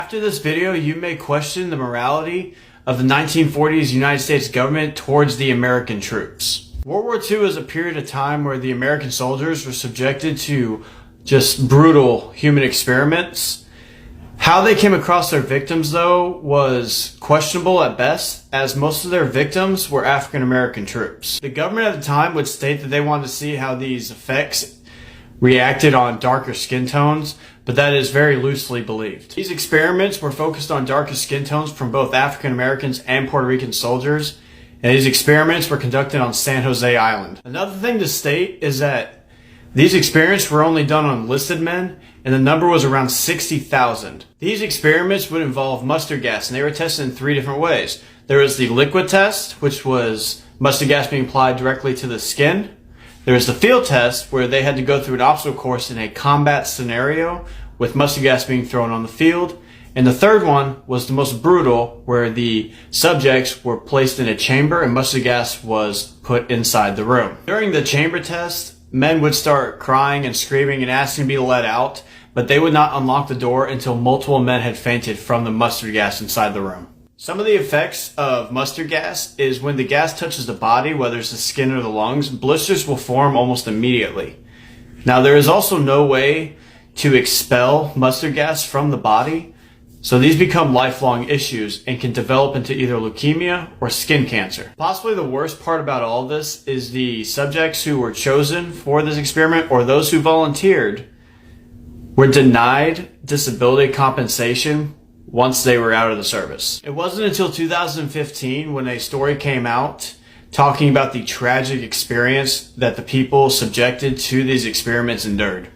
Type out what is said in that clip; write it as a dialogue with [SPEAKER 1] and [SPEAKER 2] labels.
[SPEAKER 1] After this video, you may question the morality of the 1940s United States government towards the American troops. World War II is a period of time where the American soldiers were subjected to just brutal human experiments. How they came across their victims, though, was questionable at best, as most of their victims were African American troops. The government at the time would state that they wanted to see how these effects reacted on darker skin tones, but that is very loosely believed. These experiments were focused on darker skin tones from both African Americans and Puerto Rican soldiers, and these experiments were conducted on San Jose Island. Another thing to state is that these experiments were only done on enlisted men, and the number was around 60,000. These experiments would involve mustard gas, and they were tested in 3 different ways. There was the liquid test, which was mustard gas being applied directly to the skin. There was the field test, where they had to go through an obstacle course in a combat scenario with mustard gas being thrown on the field. And the third one was the most brutal, where the subjects were placed in a chamber and mustard gas was put inside the room. During the chamber test, men would start crying and screaming and asking to be let out, but they would not unlock the door until multiple men had fainted from the mustard gas inside the room. Some of the effects of mustard gas is when the gas touches the body, whether it's the skin or the lungs, blisters will form almost immediately. Now, there is also no way to expel mustard gas from the body, so these become lifelong issues and can develop into either leukemia or skin cancer. Possibly the worst part about all this is the subjects who were chosen for this experiment, or those who volunteered, were denied disability compensation once they were out of the service. It wasn't until 2015 when a story came out talking about the tragic experience that the people subjected to these experiments endured.